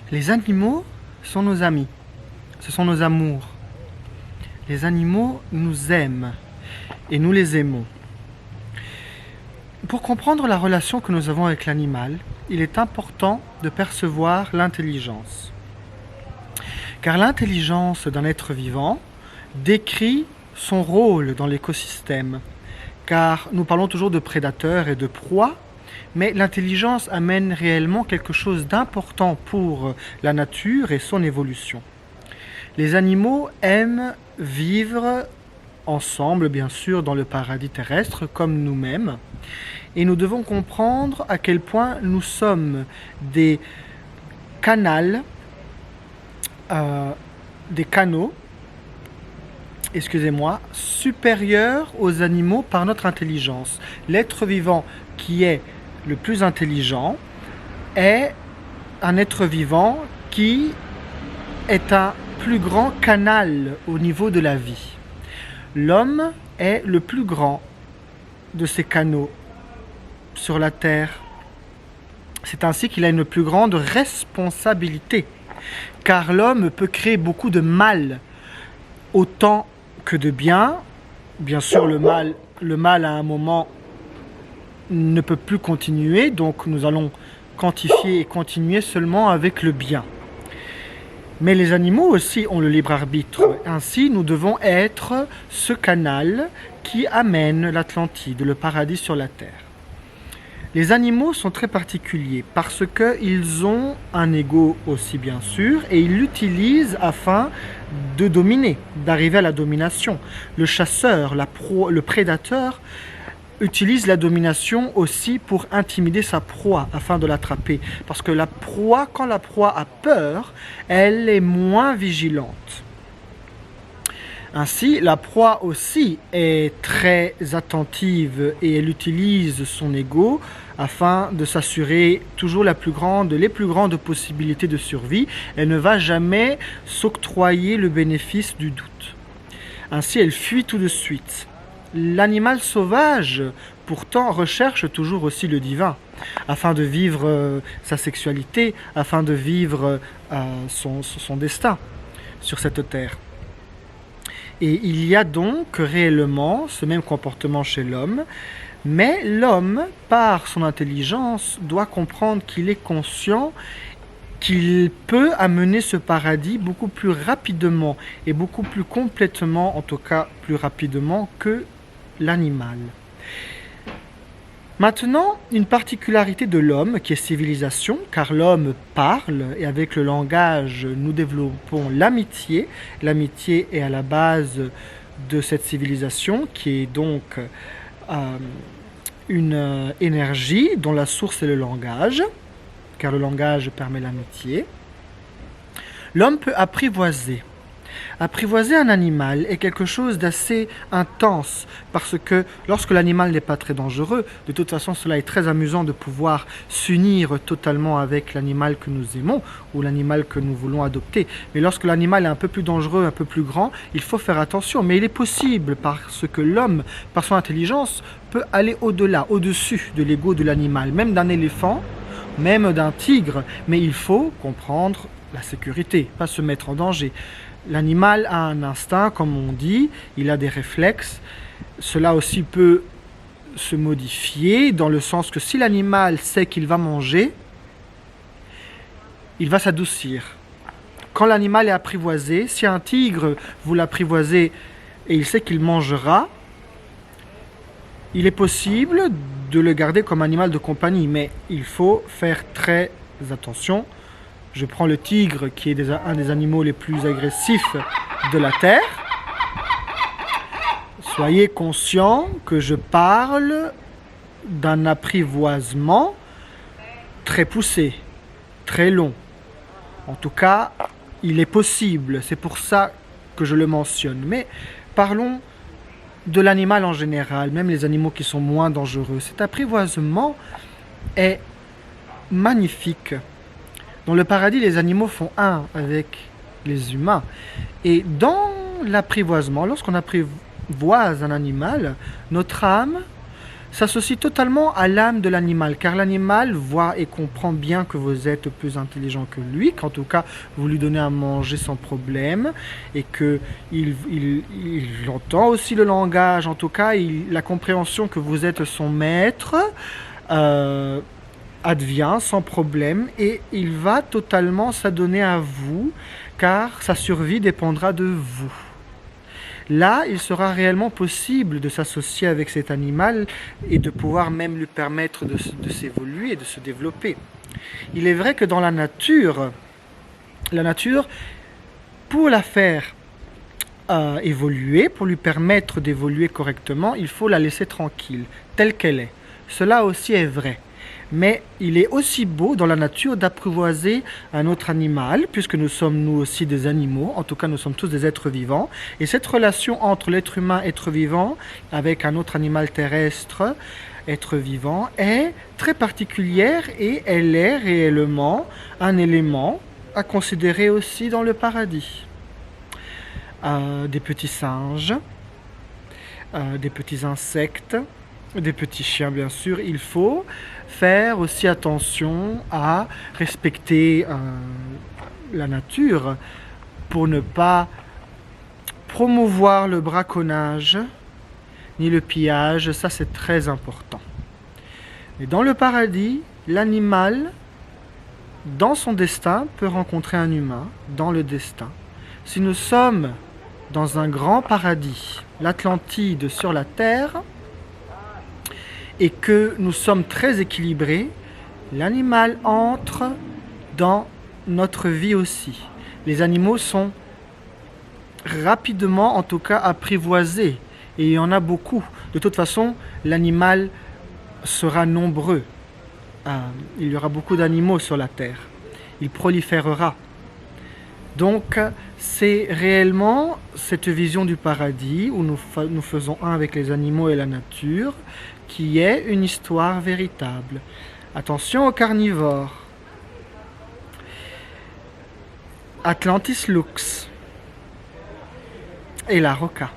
Les animaux sont nos amis, ce sont nos amours. Les animaux nous aiment et nous les aimons. Pour comprendre la relation que nous avons avec l'animal, il est important de percevoir l'intelligence. Car l'intelligence d'un être vivant décrit son rôle dans l'écosystème. Car nous parlons toujours de prédateurs et de proies, mais l'intelligence amène réellement quelque chose d'important pour la nature et son évolution. Les animaux aiment vivre ensemble, bien sûr, dans le paradis terrestre, comme nous-mêmes. Et nous devons comprendre à quel point nous sommes des canaux, supérieurs aux animaux par notre intelligence. L'être vivant qui est le plus intelligent est un être vivant qui est un plus grand canal au niveau de la vie. L'homme est le plus grand de ces canaux sur la terre. C'est ainsi qu'il a une plus grande responsabilité, car l'homme peut créer beaucoup de mal, autant que de bien. Bien sûr, le mal à un moment ne peut plus continuer, donc nous allons quantifier et continuer seulement avec le bien. Mais les animaux aussi ont le libre arbitre. Ainsi, nous devons être ce canal qui amène l'Atlantide, le paradis sur la terre. Les animaux sont très particuliers parce qu'ils ont un ego aussi, bien sûr, et ils l'utilisent afin de dominer, d'arriver à la domination. Le chasseur, le prédateur, utilise la domination aussi pour intimider sa proie afin de l'attraper. Parce que quand la proie a peur, elle est moins vigilante. Ainsi, la proie aussi est très attentive et elle utilise son ego afin de s'assurer toujours les plus grandes possibilités de survie. Elle ne va jamais s'octroyer le bénéfice du doute. Ainsi, elle fuit tout de suite. L'animal sauvage, pourtant, recherche toujours aussi le divin, afin de vivre sa sexualité, afin de vivre son destin sur cette terre. Et il y a donc réellement ce même comportement chez l'homme, mais l'homme, par son intelligence, doit comprendre qu'il est conscient qu'il peut amener ce paradis beaucoup plus rapidement et beaucoup plus complètement, en tout cas plus rapidement que l'animal. Maintenant, une particularité de l'homme qui est civilisation, car l'homme parle et avec le langage nous développons l'amitié. L'amitié est à la base de cette civilisation qui est donc une énergie dont la source est le langage, car le langage permet l'amitié. L'homme peut apprivoiser. Apprivoiser un animal est quelque chose d'assez intense parce que lorsque l'animal n'est pas très dangereux, de toute façon cela est très amusant de pouvoir s'unir totalement avec l'animal que nous aimons ou l'animal que nous voulons adopter. Mais lorsque l'animal est un peu plus dangereux, un peu plus grand, il faut faire attention. Mais il est possible parce que l'homme, par son intelligence, peut aller au-delà, au-dessus de l'ego de l'animal, même d'un éléphant, même d'un tigre. Mais il faut comprendre la sécurité, pas se mettre en danger. L'animal a un instinct, comme on dit, il a des réflexes. Cela aussi peut se modifier dans le sens que si l'animal sait qu'il va manger, il va s'adoucir. Quand l'animal est apprivoisé, si un tigre vous l'apprivoisez et il sait qu'il mangera, il est possible de le garder comme animal de compagnie, mais il faut faire très attention. Je prends le tigre qui est un des animaux les plus agressifs de la Terre. Soyez conscient que je parle d'un apprivoisement très poussé, très long. En tout cas, il est possible, c'est pour ça que je le mentionne. Mais parlons de l'animal en général, même les animaux qui sont moins dangereux. Cet apprivoisement est magnifique. Dans le paradis, les animaux font un avec les humains. Et dans l'apprivoisement, lorsqu'on apprivoise un animal, notre âme s'associe totalement à l'âme de l'animal, car l'animal voit et comprend bien que vous êtes plus intelligent que lui, qu'en tout cas vous lui donnez à manger sans problème, et que il entend aussi le langage, en tout cas la compréhension que vous êtes son maître advient sans problème, et il va totalement s'adonner à vous, car sa survie dépendra de vous. Là, il sera réellement possible de s'associer avec cet animal et de pouvoir même lui permettre de s'évoluer et de se développer. Il est vrai que dans la nature, pour la faire évoluer, pour lui permettre d'évoluer correctement, il faut la laisser tranquille, telle qu'elle est. Cela aussi est vrai. Mais il est aussi beau dans la nature d'apprivoiser un autre animal, puisque nous sommes nous aussi des animaux, en tout cas nous sommes tous des êtres vivants, et cette relation entre l'être humain, être vivant, avec un autre animal terrestre, être vivant, est très particulière et elle est réellement un élément à considérer aussi dans le paradis. Des petits singes, des petits insectes, des petits chiens bien sûr, il faut faire aussi attention à respecter la nature pour ne pas promouvoir le braconnage ni le pillage, ça c'est très important. Mais dans le paradis, l'animal, dans son destin, peut rencontrer un humain dans le destin. Si nous sommes dans un grand paradis, l'Atlantide sur la terre, et que nous sommes très équilibrés, l'animal entre dans notre vie aussi. Les animaux sont rapidement, en tout cas, apprivoisés, et il y en a beaucoup. De toute façon, l'animal sera nombreux. Il y aura beaucoup d'animaux sur la terre. Il proliférera. Donc, c'est réellement cette vision du paradis où nous faisons un avec les animaux et la nature, qui est une histoire véritable. Attention aux carnivores. Atlantis Lux et la Roca.